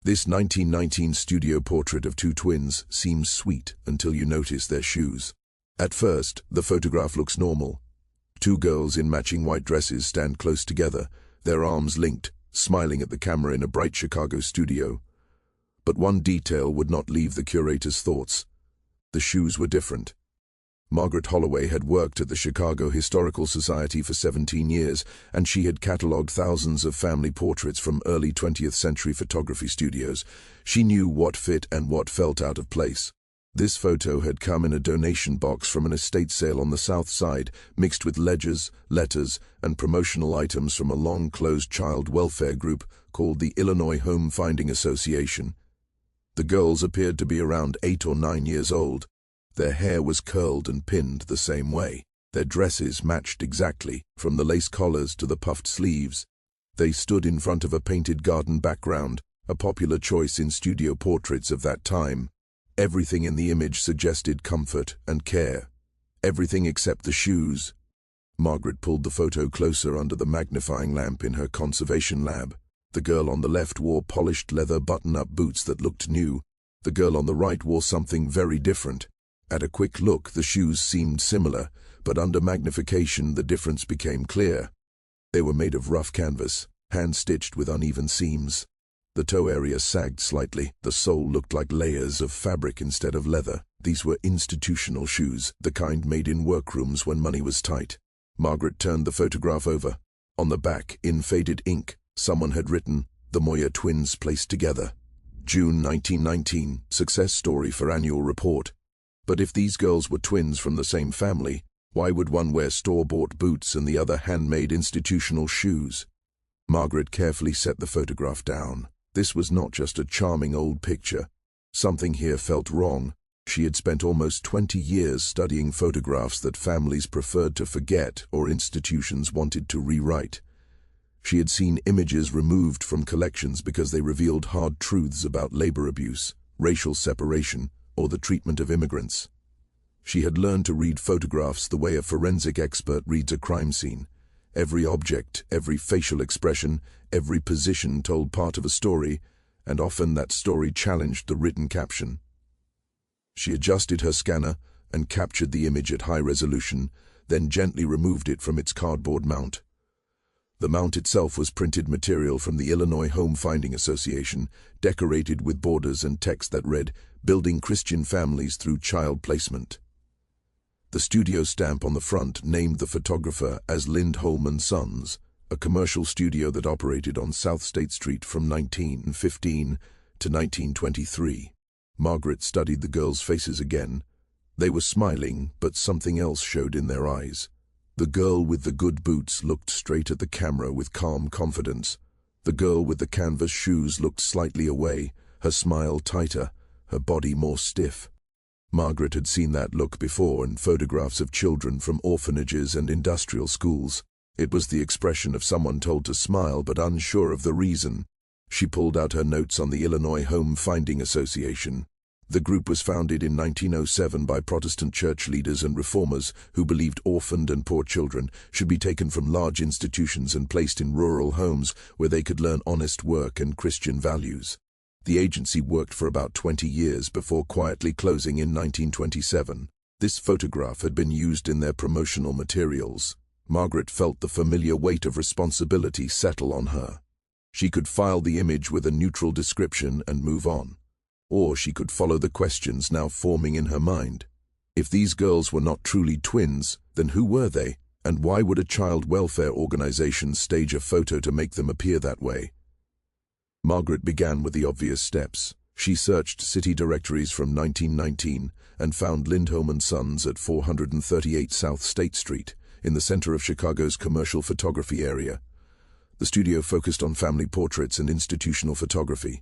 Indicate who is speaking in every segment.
Speaker 1: This 1919 studio portrait of two twins seems sweet until you notice their shoes. At first, the photograph looks normal. Two girls in matching white dresses stand close together, their arms linked, smiling at the camera in a bright Chicago studio. But one detail would not leave the curator's thoughts. The shoes were different. Margaret Holloway had worked at the Chicago Historical Society for 17 years, and she had catalogued thousands of family portraits from early 20th century photography studios. She knew what fit and what felt out of place. This photo had come in a donation box from an estate sale on the South Side, mixed with ledgers, letters, and promotional items from a long-closed child welfare group called the Illinois Home Finding Association. The girls appeared to be around 8 or 9 years old. Their hair was curled and pinned the same way. Their dresses matched exactly, from the lace collars to the puffed sleeves. They stood in front of a painted garden background, a popular choice in studio portraits of that time. Everything in the image suggested comfort and care. Everything except the shoes. Margaret pulled the photo closer under the magnifying lamp in her conservation lab. The girl on the left wore polished leather button-up boots that looked new. The girl on the right wore something very different. At a quick look, the shoes seemed similar, but under magnification the difference became clear. They were made of rough canvas, hand-stitched with uneven seams. The toe area sagged slightly. The sole looked like layers of fabric instead of leather. These were institutional shoes, the kind made in workrooms when money was tight. Margaret turned the photograph over. On the back, in faded ink, someone had written, "The Moyer twins placed together. June 1919, success story for annual report." But if these girls were twins from the same family, why would one wear store-bought boots and the other handmade institutional shoes? Margaret carefully set the photograph down. This was not just a charming old picture. Something here felt wrong. She had spent almost 20 years studying photographs that families preferred to forget or institutions wanted to rewrite. She had seen images removed from collections because they revealed hard truths about labor abuse, racial separation, or the treatment of immigrants. She had learned to read photographs the way a forensic expert reads a crime scene. Every object, every facial expression, every position told part of a story, and often that story challenged the written caption. She adjusted her scanner and captured the image at high resolution, then gently removed it from its cardboard mount. The mount itself was printed material from the Illinois Home Finding Association, decorated with borders and text that read, "Building Christian Families Through Child Placement." The studio stamp on the front named the photographer as Lindholm & Sons, a commercial studio that operated on South State Street from 1915 to 1923. Margaret studied the girls' faces again. They were smiling, but something else showed in their eyes. The girl with the good boots looked straight at the camera with calm confidence. The girl with the canvas shoes looked slightly away, her smile tighter, her body more stiff. Margaret had seen that look before in photographs of children from orphanages and industrial schools. It was the expression of someone told to smile but unsure of the reason. She pulled out her notes on the Illinois Home Finding Association. The group was founded in 1907 by Protestant church leaders and reformers who believed orphaned and poor children should be taken from large institutions and placed in rural homes where they could learn honest work and Christian values. The agency worked for about 20 years before quietly closing in 1927. This photograph had been used in their promotional materials. Margaret felt the familiar weight of responsibility settle on her. She could file the image with a neutral description and move on. Or she could follow the questions now forming in her mind. If these girls were not truly twins, then who were they? And why would a child welfare organization stage a photo to make them appear that way? Margaret began with the obvious steps. She searched city directories from 1919 and found Lindholm & Sons at 438 South State Street, in the center of Chicago's commercial photography area. The studio focused on family portraits and institutional photography.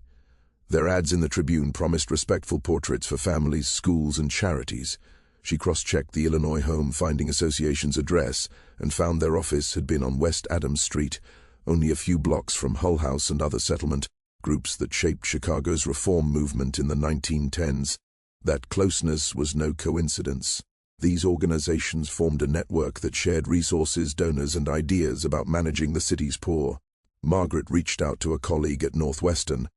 Speaker 1: Their ads in the Tribune promised respectful portraits for families, schools, and charities. She cross-checked the Illinois Home Finding Association's address and found their office had been on West Adams Street, only a few blocks from Hull House and other settlement groups that shaped Chicago's reform movement in the 1910s. That closeness was no coincidence. These organizations formed a network that shared resources, donors, and ideas about managing the city's poor. Margaret reached out to a colleague at Northwestern,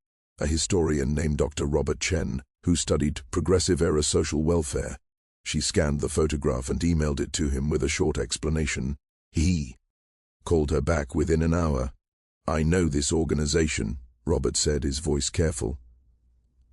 Speaker 1: a historian named Dr. Robert Chen, who studied progressive-era social welfare. She scanned the photograph and emailed it to him with a short explanation. He called her back within an hour. "I know this organization," Robert said, his voice careful.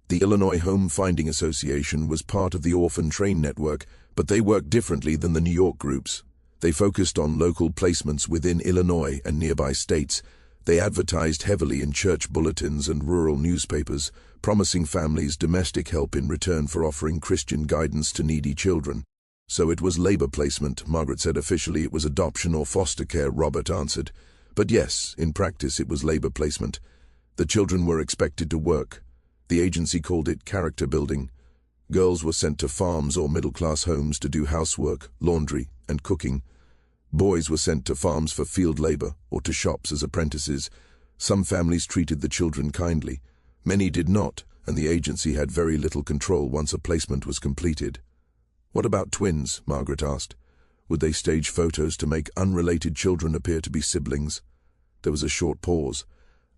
Speaker 1: The Illinois Home Finding Association was part of the Orphan Train Network, but they worked differently than the New York groups. They focused on local placements within Illinois and nearby states. They advertised heavily in church bulletins and rural newspapers, promising families domestic help in return for offering Christian guidance to needy children. "So it was labor placement," Margaret said. "Officially it was adoption or foster care," Robert answered. "But yes, in practice it was labor placement. The children were expected to work. The agency called it character building. Girls were sent to farms or middle-class homes to do housework, laundry, and cooking. Boys were sent to farms for field labor or to shops as apprentices. Some families treated the children kindly. Many did not, and the agency had very little control once a placement was completed." "What about twins?" Margaret asked. "Would they stage photos to make unrelated children appear to be siblings?" There was a short pause.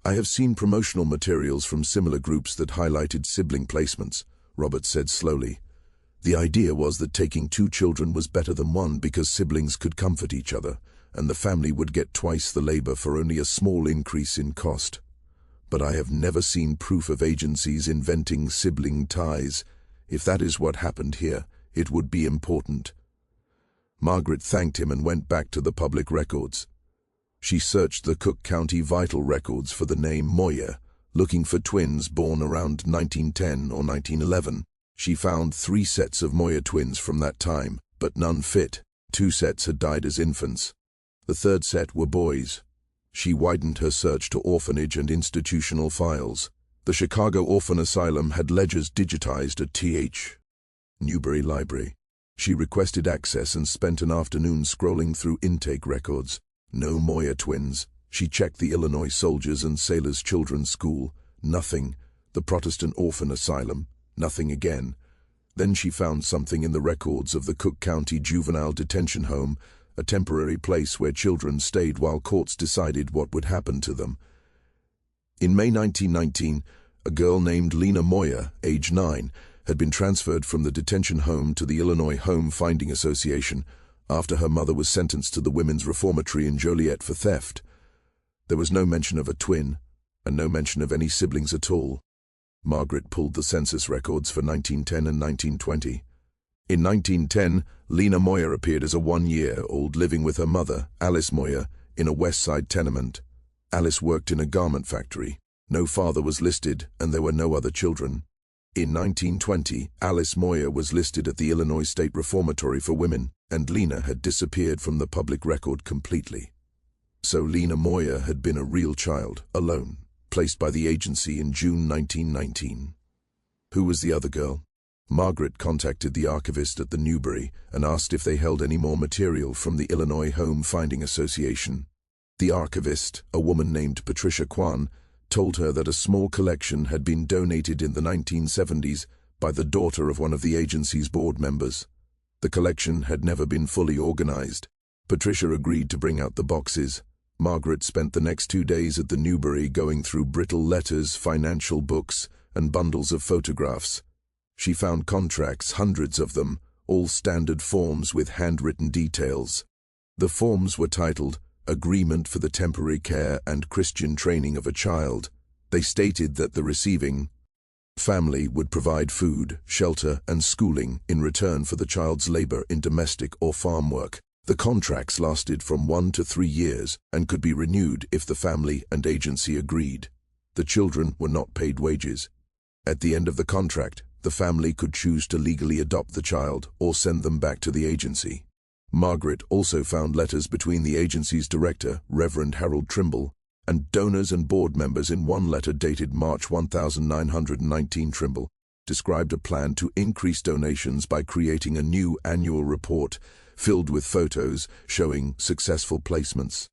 Speaker 1: "I have seen promotional materials from similar groups that highlighted sibling placements," Robert said slowly. "The idea was that taking two children was better than one because siblings could comfort each other, and the family would get twice the labor for only a small increase in cost. But I have never seen proof of agencies inventing sibling ties. If that is what happened here, it would be important." Margaret thanked him and went back to the public records. She searched the Cook County vital records for the name Moyer, looking for twins born around 1910 or 1911. She found 3 sets of Moyer twins from that time, but none fit. 2 sets had died as infants. The 3rd set were boys. She widened her search to orphanage and institutional files. The Chicago Orphan Asylum had ledgers digitized at Th. Newberry Library. She requested access and spent an afternoon scrolling through intake records. No Moyer twins. She checked the Illinois Soldiers and Sailors Children's School. Nothing. The Protestant Orphan Asylum. Nothing again. Then she found something in the records of the Cook County Juvenile Detention Home, a temporary place where children stayed while courts decided what would happen to them. In May 1919, a girl named Lena Moyer, age 9, had been transferred from the detention home to the Illinois Home Finding Association after her mother was sentenced to the Women's Reformatory in Joliet for theft. There was no mention of a twin, and no mention of any siblings at all. Margaret pulled the census records for 1910 and 1920. In 1910, Lena Moyer appeared as a 1-year-old living with her mother, Alice Moyer, in a West Side tenement. Alice worked in a garment factory. No father was listed, and there were no other children. In 1920, Alice Moyer was listed at the Illinois State Reformatory for Women, and Lena had disappeared from the public record completely. So Lena Moyer had been a real child, alone, placed by the agency in June 1919. Who was the other girl? Margaret contacted the archivist at the Newberry and asked if they held any more material from the Illinois Home Finding Association. The archivist, a woman named Patricia Kwan, told her that a small collection had been donated in the 1970s by the daughter of one of the agency's board members. The collection had never been fully organized. Patricia agreed to bring out the boxes. Margaret spent the next 2 days at the Newberry going through brittle letters, financial books, and bundles of photographs. She found contracts, hundreds of them, all standard forms with handwritten details. The forms were titled, "Agreement for the Temporary Care and Christian Training of a Child." They stated that the receiving family would provide food, shelter, and schooling in return for the child's labor in domestic or farm work. The contracts lasted from 1 to 3 years and could be renewed if the family and agency agreed. The children were not paid wages. At the end of the contract, the family could choose to legally adopt the child or send them back to the agency. Margaret also found letters between the agency's director, Reverend Harold Trimble, and donors and board members. In one letter dated March 1919, Trimble described a plan to increase donations by creating a new annual report filled with photos showing successful placements.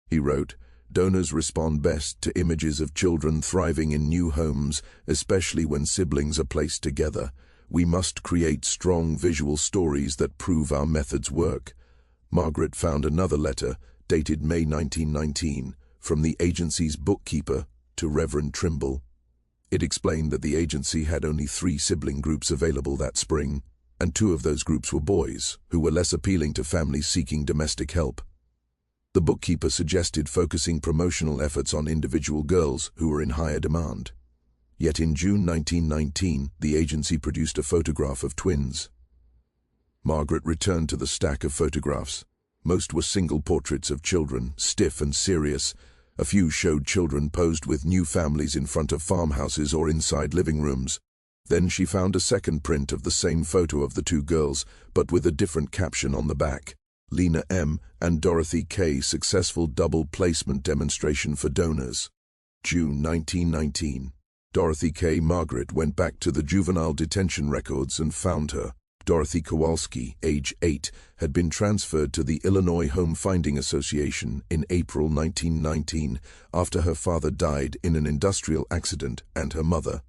Speaker 1: He wrote, "Donors respond best to images of children thriving in new homes, especially when siblings are placed together. We must create strong visual stories that prove our methods work." Margaret found another letter, dated May 1919, from the agency's bookkeeper to Reverend Trimble. It explained that the agency had only 3 sibling groups available that spring, and 2 of those groups were boys, who were less appealing to families seeking domestic help. The bookkeeper suggested focusing promotional efforts on individual girls who were in higher demand. Yet in June 1919, the agency produced a photograph of twins. Margaret returned to the stack of photographs. Most were single portraits of children, stiff and serious. A few showed children posed with new families in front of farmhouses or inside living rooms. Then she found a second print of the same photo of the 2 girls, but with a different caption on the back. Lena M. and Dorothy K. Successful double placement demonstration for donors. June 1919. Dorothy K. Margaret went back to the juvenile detention records and found her. Dorothy Kowalski, age 8, had been transferred to the Illinois Home Finding Association in April 1919 after her father died in an industrial accident and her mother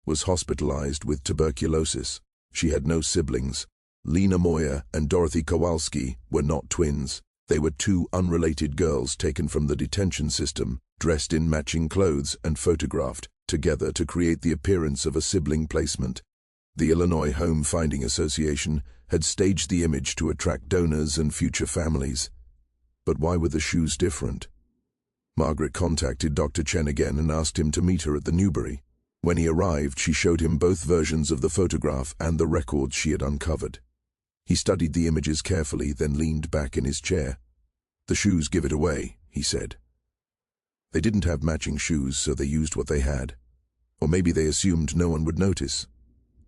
Speaker 1: was hospitalized with tuberculosis. She had no siblings. Lena Moyer and Dorothy Kowalski were not twins. They were 2 unrelated girls taken from the detention system, dressed in matching clothes and photographed together to create the appearance of a sibling placement. The Illinois Home Finding Association had staged the image to attract donors and future families. But why were the shoes different? Margaret contacted Dr. Chen again and asked him to meet her at the Newbury. When he arrived, she showed him both versions of the photograph and the records she had uncovered. He studied the images carefully, then leaned back in his chair. "The shoes give it away," he said. "They didn't have matching shoes, so they used what they had. Or maybe they assumed no one would notice.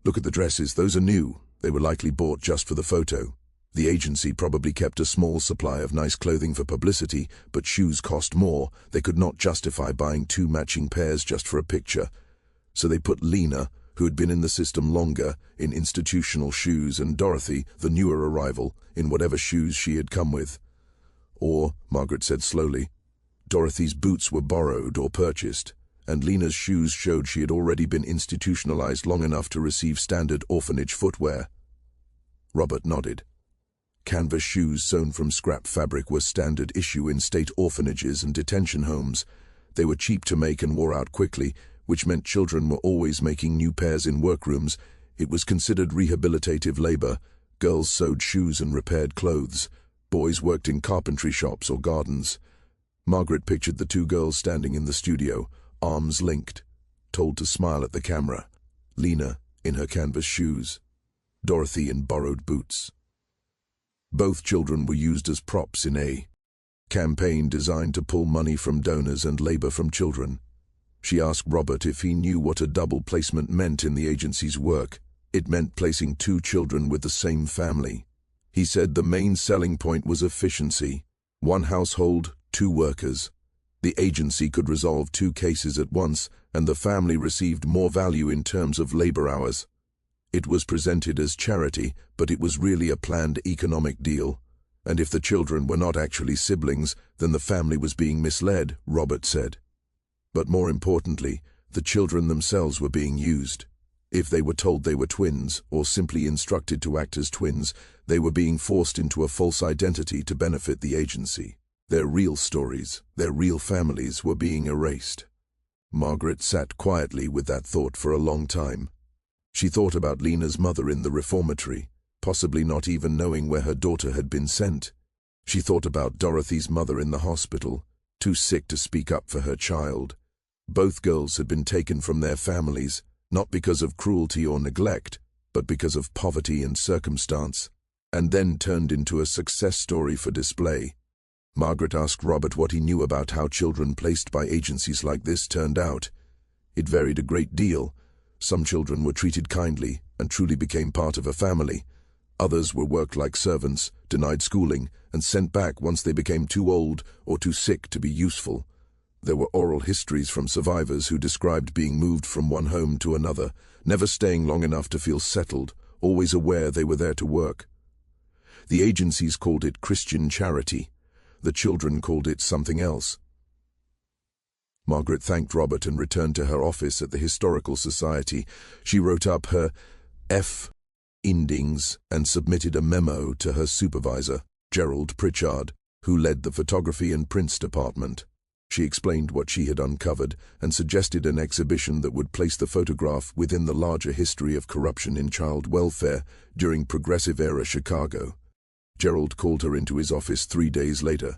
Speaker 1: Look at the dresses, those are new. They were likely bought just for the photo. The agency probably kept a small supply of nice clothing for publicity, but shoes cost more. They could not justify buying 2 matching pairs just for a picture. So they put Lena, who had been in the system longer, in institutional shoes, and Dorothy, the newer arrival, in whatever shoes she had come with. Or, Margaret said slowly, Dorothy's boots were borrowed or purchased, and Lena's shoes showed she had already been institutionalized long enough to receive standard orphanage footwear." Robert nodded. Canvas shoes sewn from scrap fabric were standard issue in state orphanages and detention homes. They were cheap to make and wore out quickly, which meant children were always making new pairs in workrooms. It was considered rehabilitative labor. Girls sewed shoes and repaired clothes. Boys worked in carpentry shops or gardens. Margaret pictured the 2 girls standing in the studio, arms linked, told to smile at the camera. Lena in her canvas shoes, Dorothy in borrowed boots. Both children were used as props in a campaign designed to pull money from donors and labor from children. She asked Robert if he knew what a double placement meant in the agency's work. It meant placing 2 children with the same family. He said the main selling point was efficiency. 1 household, 2 workers. The agency could resolve 2 cases at once, and the family received more value in terms of labor hours. It was presented as charity, but it was really a planned economic deal. And if the children were not actually siblings, then the family was being misled, Robert said. But more importantly, the children themselves were being used. If they were told they were twins, or simply instructed to act as twins, they were being forced into a false identity to benefit the agency. Their real stories, their real families were being erased. Margaret sat quietly with that thought for a long time. She thought about Lena's mother in the reformatory, possibly not even knowing where her daughter had been sent. She thought about Dorothy's mother in the hospital, too sick to speak up for her child. Both girls had been taken from their families, not because of cruelty or neglect, but because of poverty and circumstance, and then turned into a success story for display. Margaret asked Robert what he knew about how children placed by agencies like this turned out. It varied a great deal. Some children were treated kindly and truly became part of a family. Others were worked like servants, denied schooling, and sent back once they became too old or too sick to be useful. There were oral histories from survivors who described being moved from one home to another, never staying long enough to feel settled, always aware they were there to work. The agencies called it Christian charity. The children called it something else. Margaret thanked Robert and returned to her office at the Historical Society. She wrote up her findings and submitted a memo to her supervisor, Gerald Pritchard, who led the photography and prints department. She explained what she had uncovered and suggested an exhibition that would place the photograph within the larger history of corruption in child welfare during Progressive-era Chicago. Gerald called her into his office 3 days later.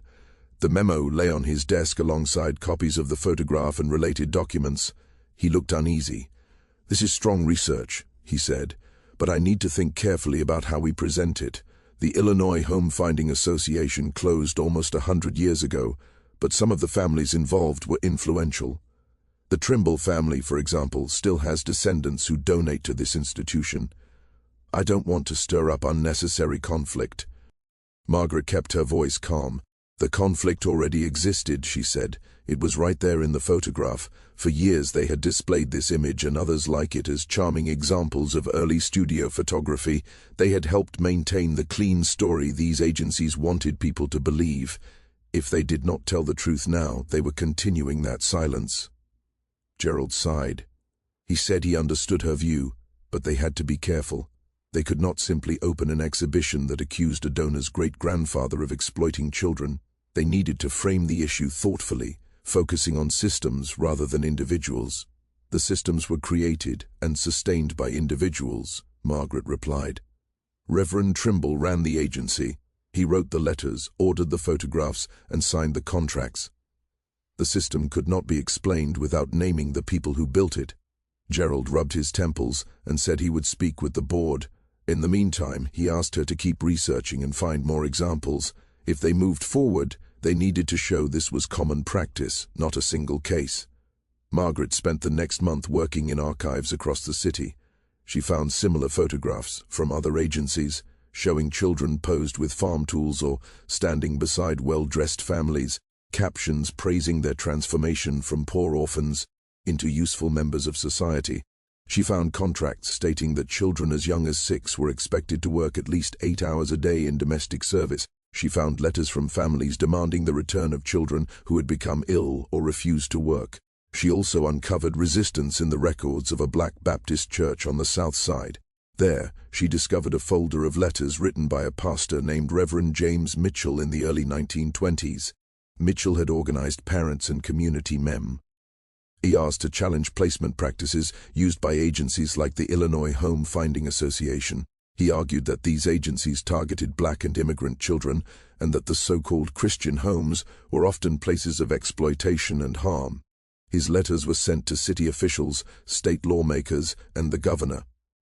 Speaker 1: The memo lay on his desk alongside copies of the photograph and related documents. He looked uneasy. "This is strong research," he said, "but I need to think carefully about how we present it. The Illinois Home Finding Association closed almost 100 years ago, but some of the families involved were influential. The Trimble family, for example, still has descendants who donate to this institution. I don't want to stir up unnecessary conflict." Margaret kept her voice calm. "The conflict already existed," she said. "It was right there in the photograph. For years they had displayed this image and others like it as charming examples of early studio photography. They had helped maintain the clean story these agencies wanted people to believe. If they did not tell the truth now, they were continuing that silence." Gerald sighed. He said he understood her view, but they had to be careful. They could not simply open an exhibition that accused a donor's great-grandfather of exploiting children. They needed to frame the issue thoughtfully, focusing on systems rather than individuals. "The systems were created and sustained by individuals," Margaret replied. "Reverend Trimble ran the agency. He wrote the letters, ordered the photographs, and signed the contracts. The system could not be explained without naming the people who built it." Gerald rubbed his temples and said he would speak with the board. In the meantime, he asked her to keep researching and find more examples. If they moved forward, they needed to show this was common practice, not a single case. Margaret spent the next month working in archives across the city. She found similar photographs from other agencies, showing children posed with farm tools or standing beside well-dressed families, captions praising their transformation from poor orphans into useful members of society. She found contracts stating that children as young as 6 were expected to work at least 8 hours a day in domestic service. She found letters from families demanding the return of children who had become ill or refused to work. She also uncovered resistance in the records of a Black Baptist church on the South Side. There, she discovered a folder of letters written by a pastor named Reverend James Mitchell in the early 1920s. Mitchell had organized parents and community mem. He asked to challenge placement practices used by agencies like the Illinois Home Finding Association. He argued that these agencies targeted black and immigrant children, and that the so-called Christian homes were often places of exploitation and harm. His letters were sent to city officials, state lawmakers, and the governor.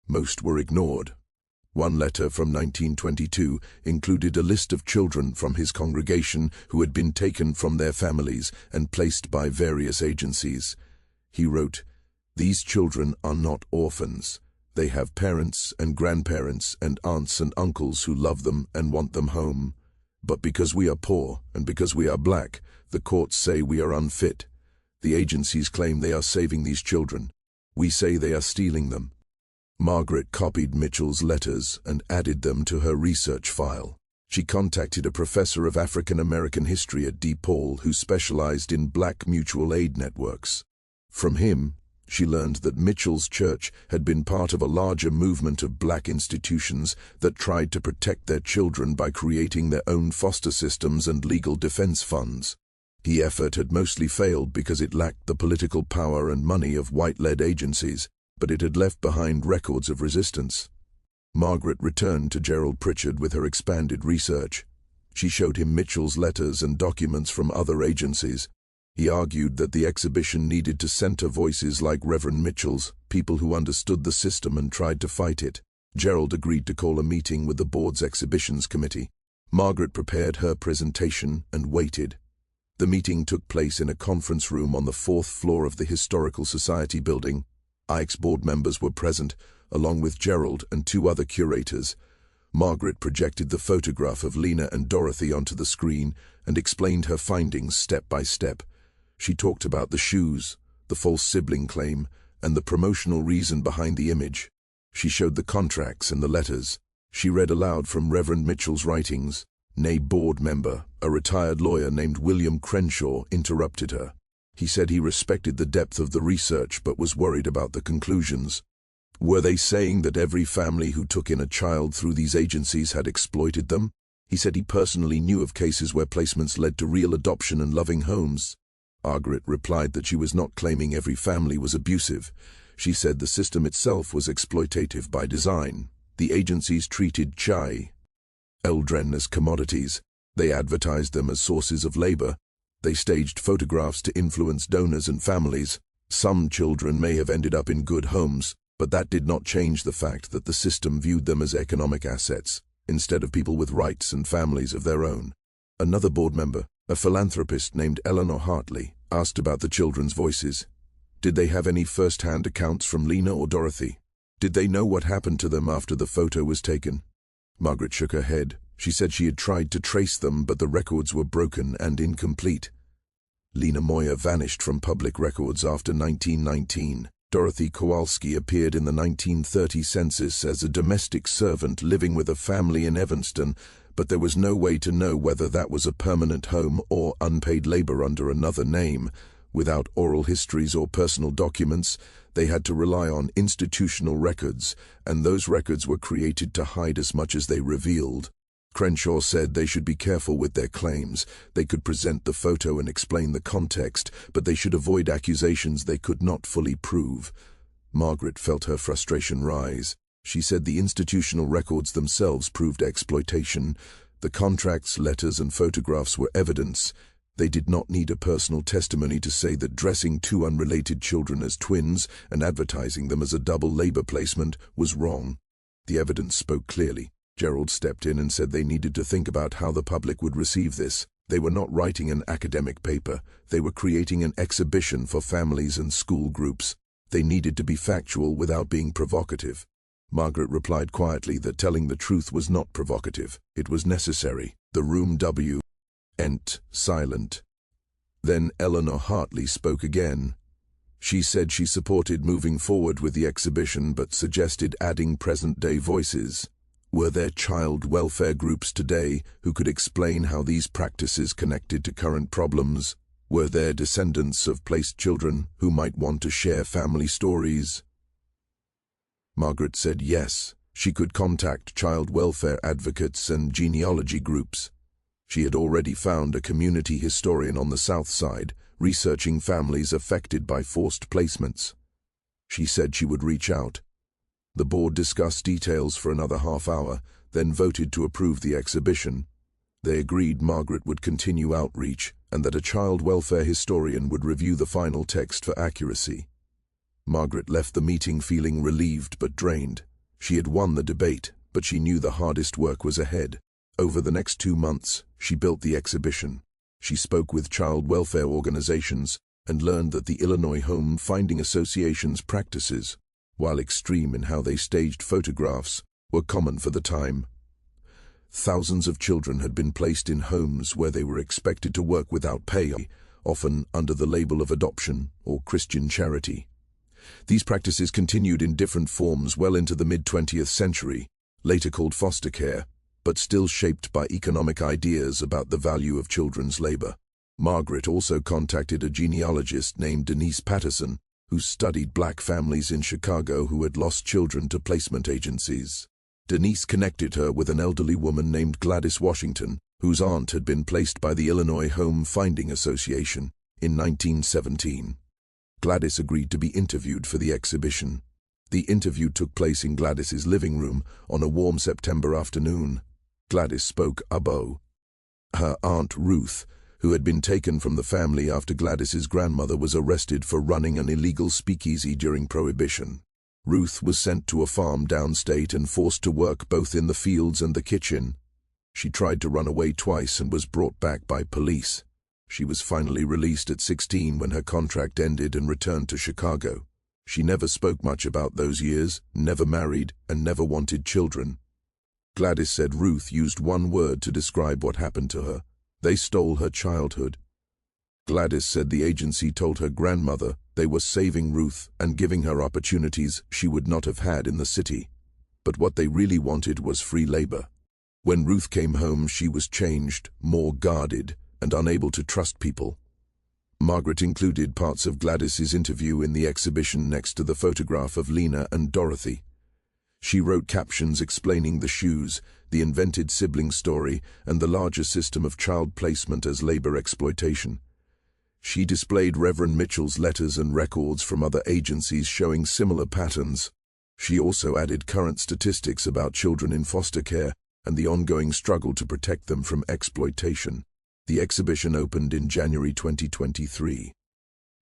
Speaker 1: Most were ignored. One letter from 1922 included a list of children from his congregation who had been taken from their families and placed by various agencies. He wrote, "These children are not orphans. They have parents and grandparents and aunts and uncles who love them and want them home. But because we are poor and because we are black, the courts say we are unfit. The agencies claim they are saving these children. We say they are stealing them." Margaret copied Mitchell's letters and added them to her research file. She contacted a professor of African American history at DePaul who specialized in black mutual aid networks. From him, she learned that Mitchell's church had been part of a larger movement of black institutions that tried to protect their children by creating their own foster systems and legal defense funds. The effort had mostly failed because it lacked the political power and money of white-led agencies, but it had left behind records of resistance. Margaret returned to Gerald Pritchard with her expanded research. She showed him Mitchell's letters and documents from other agencies. He argued that the exhibition needed to center voices like Reverend Mitchell's, people who understood the system and tried to fight it. Gerald agreed to call a meeting with the board's exhibitions committee. Margaret prepared her presentation and waited. The meeting took place in a conference room on the 4th floor of the Historical Society building. IX board members were present, along with Gerald and 2 other curators. Margaret projected the photograph of Lena and Dorothy onto the screen and explained her findings step by step. She talked about the shoes, the false sibling claim, and the promotional reason behind the image. She showed the contracts and the letters. She read aloud from Reverend Mitchell's writings. A board member, a retired lawyer named William Crenshaw, interrupted her. He said he respected the depth of the research but was worried about the conclusions. Were they saying that every family who took in a child through these agencies had exploited them? He said he personally knew of cases where placements led to real adoption and loving homes. Margaret replied that she was not claiming every family was abusive. She said the system itself was exploitative by design. The agencies treated children as commodities. They advertised them as sources of labor. They staged photographs to influence donors and families. Some children may have ended up in good homes, but that did not change the fact that the system viewed them as economic assets, instead of people with rights and families of their own. Another board member, a philanthropist named Eleanor Hartley, asked about the children's voices. Did they have any first-hand accounts from Lena or Dorothy? Did they know what happened to them after the photo was taken? Margaret shook her head. She said she had tried to trace them, but the records were broken and incomplete. Lena Moyer vanished from public records after 1919. Dorothy Kowalski appeared in the 1930 census as a domestic servant living with a family in Evanston, but there was no way to know whether that was a permanent home or unpaid labor under another name. Without oral histories or personal documents, they had to rely on institutional records, and those records were created to hide as much as they revealed. Crenshaw said they should be careful with their claims. They could present the photo and explain the context, but they should avoid accusations they could not fully prove. Margaret felt her frustration rise. She said the institutional records themselves proved exploitation. The contracts, letters, and photographs were evidence. They did not need a personal testimony to say that dressing two unrelated children as twins and advertising them as a double labor placement was wrong. The evidence spoke clearly. Gerald stepped in and said they needed to think about how the public would receive this. They were not writing an academic paper. They were creating an exhibition for families and school groups. They needed to be factual without being provocative. Margaret replied quietly that telling the truth was not provocative. It was necessary. The room went silent. Then Eleanor Hartley spoke again. She said she supported moving forward with the exhibition but suggested adding present-day voices. Were there child welfare groups today who could explain how these practices connected to current problems? Were there descendants of placed children who might want to share family stories? Margaret said yes. She could contact child welfare advocates and genealogy groups. She had already found a community historian on the South Side, researching families affected by forced placements. She said she would reach out. The board discussed details for another half hour, then voted to approve the exhibition. They agreed Margaret would continue outreach and that a child welfare historian would review the final text for accuracy. Margaret left the meeting feeling relieved but drained. She had won the debate, but she knew the hardest work was ahead. Over the next 2 months, she built the exhibition. She spoke with child welfare organizations and learned that the Illinois Home Finding Association's practices, while extreme in how they staged photographs, were common for the time. Thousands of children had been placed in homes where they were expected to work without pay, often under the label of adoption or Christian charity. These practices continued in different forms well into the mid-20th century, later called foster care, but still shaped by economic ideas about the value of children's labor. Margaret also contacted a genealogist named Denise Patterson, who studied black families in Chicago who had lost children to placement agencies. Denise connected her with an elderly woman named Gladys Washington, whose aunt had been placed by the Illinois Home Finding Association in 1917. Gladys agreed to be interviewed for the exhibition. The interview took place in Gladys's living room on a warm September afternoon. Gladys spoke Abo. Her aunt Ruth, who had been taken from the family after Gladys's grandmother was arrested for running an illegal speakeasy during Prohibition. Ruth was sent to a farm downstate and forced to work both in the fields and the kitchen. She tried to run away twice and was brought back by police. She was finally released at 16 when her contract ended and returned to Chicago. She never spoke much about those years, never married, and never wanted children. Gladys said Ruth used one word to describe what happened to her. They stole her childhood. Gladys said the agency told her grandmother they were saving Ruth and giving her opportunities she would not have had in the city. But what they really wanted was free labor. When Ruth came home, she was changed, more guarded, and unable to trust people. Margaret included parts of Gladys's interview in the exhibition next to the photograph of Lena and Dorothy. She wrote captions explaining the shoes, the invented sibling story, and the larger system of child placement as labor exploitation. She displayed Reverend Mitchell's letters and records from other agencies showing similar patterns. She also added current statistics about children in foster care and the ongoing struggle to protect them from exploitation. The exhibition opened in January 2023.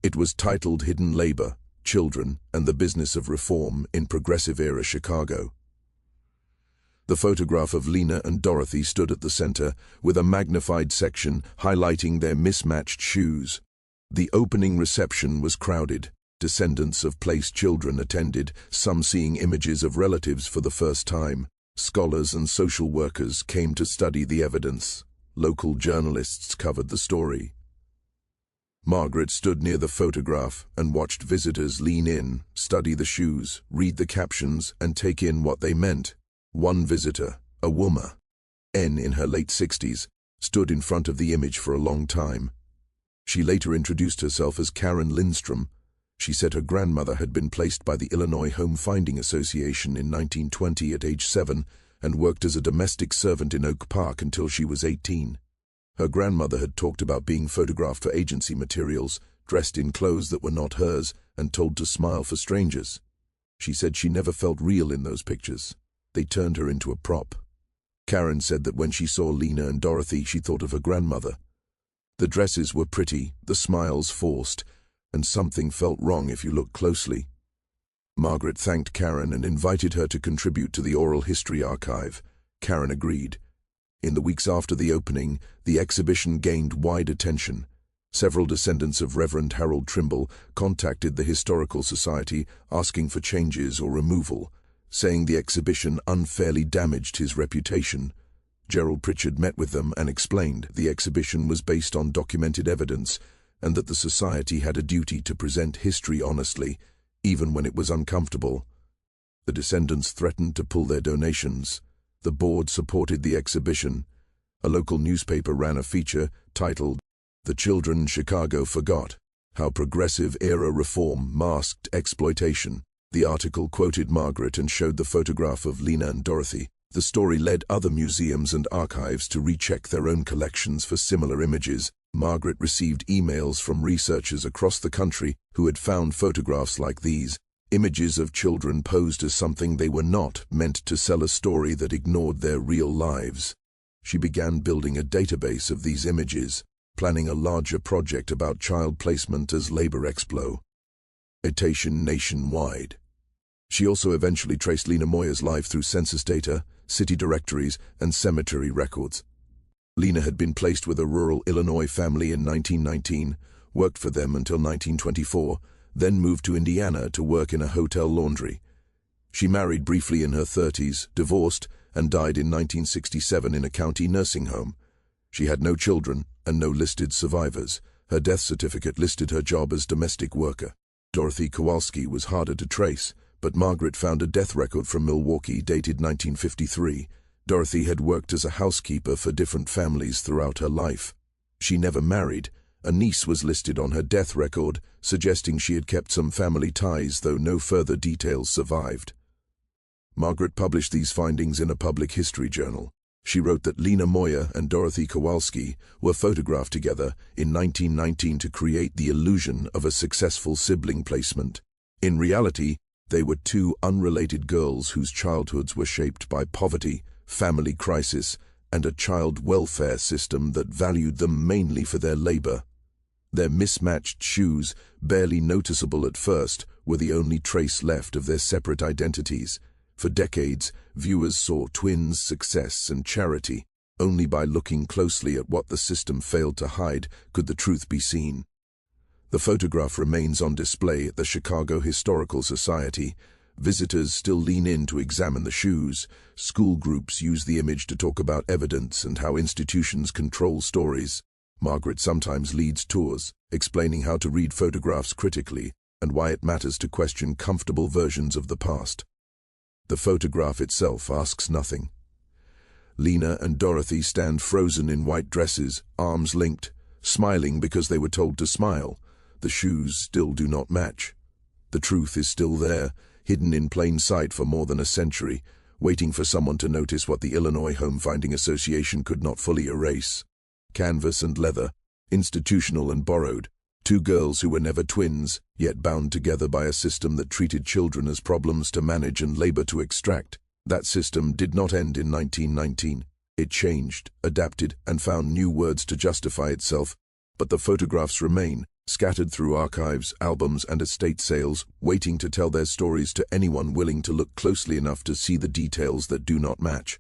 Speaker 1: It was titled Hidden Labor, Children, and the Business of Reform in Progressive-Era Chicago. The photograph of Lena and Dorothy stood at the center, with a magnified section highlighting their mismatched shoes. The opening reception was crowded. Descendants of placed children attended, some seeing images of relatives for the first time. Scholars and social workers came to study the evidence. Local journalists covered the story. Margaret stood near the photograph and watched visitors lean in, study the shoes, read the captions, and take in what they meant. One visitor, a woman, N in her late 60s, stood in front of the image for a long time. She later introduced herself as Karen Lindstrom. She said her grandmother had been placed by the Illinois Home Finding Association in 1920 at age 7 and worked as a domestic servant in Oak Park until she was 18. Her grandmother had talked about being photographed for agency materials, dressed in clothes that were not hers, and told to smile for strangers. She said she never felt real in those pictures. They turned her into a prop. Karen said that when she saw Lena and Dorothy, she thought of her grandmother. The dresses were pretty, the smiles forced, and something felt wrong if you looked closely. Margaret thanked Karen and invited her to contribute to the oral history archive. Karen agreed. In the weeks after the opening, the exhibition gained wide attention. Several descendants of Reverend Harold Trimble contacted the Historical Society asking for changes or removal, saying the exhibition unfairly damaged his reputation. Gerald Pritchard met with them and explained the exhibition was based on documented evidence and that the society had a duty to present history honestly, even when it was uncomfortable. The descendants threatened to pull their donations. The board supported the exhibition. A local newspaper ran a feature titled, "The Children Chicago Forgot: How Progressive-Era Reform Masked Exploitation." The article quoted Margaret and showed the photograph of Lena and Dorothy. The story led other museums and archives to recheck their own collections for similar images. Margaret received emails from researchers across the country who had found photographs like these, images of children posed as something they were not, meant to sell a story that ignored their real lives. She began building a database of these images, planning a larger project about child placement as labor exploitation nationwide. She also eventually traced Lena Moyer's life through census data, city directories, and cemetery records. Lena had been placed with a rural Illinois family in 1919, worked for them until 1924, then moved to Indiana to work in a hotel laundry. She married briefly in her 30s, divorced, and died in 1967 in a county nursing home. She had no children and no listed survivors. Her death certificate listed her job as domestic worker. Dorothy Kowalski was harder to trace, but Margaret found a death record from Milwaukee dated 1953. Dorothy had worked as a housekeeper for different families throughout her life. She never married. A niece was listed on her death record, suggesting she had kept some family ties, though no further details survived. Margaret published these findings in a public history journal. She wrote that Lena Moyer and Dorothy Kowalski were photographed together in 1919 to create the illusion of a successful sibling placement. In reality, they were two unrelated girls whose childhoods were shaped by poverty, family crisis, and a child welfare system that valued them mainly for their labor. Their mismatched shoes, barely noticeable at first, were the only trace left of their separate identities. For decades, viewers saw twins' success and charity. Only by looking closely at what the system failed to hide could the truth be seen. The photograph remains on display at the Chicago Historical Society. Visitors still lean in to examine the shoes. School groups use the image to talk about evidence and how institutions control stories. Margaret sometimes leads tours, explaining how to read photographs critically and why it matters to question comfortable versions of the past. The photograph itself asks nothing. Lena and Dorothy stand frozen in white dresses, arms linked, smiling because they were told to smile. The shoes still do not match. The truth is still there, hidden in plain sight for more than a century, waiting for someone to notice what the Illinois Home Finding Association could not fully erase. Canvas and leather, institutional and borrowed, Two girls who were never twins, yet bound together by a system that treated children as problems to manage and labor to extract. That system did not end in 1919. It changed, adapted, and found new words to justify itself. But the photographs remain, scattered through archives, albums, and estate sales, waiting to tell their stories to anyone willing to look closely enough to see the details that do not match.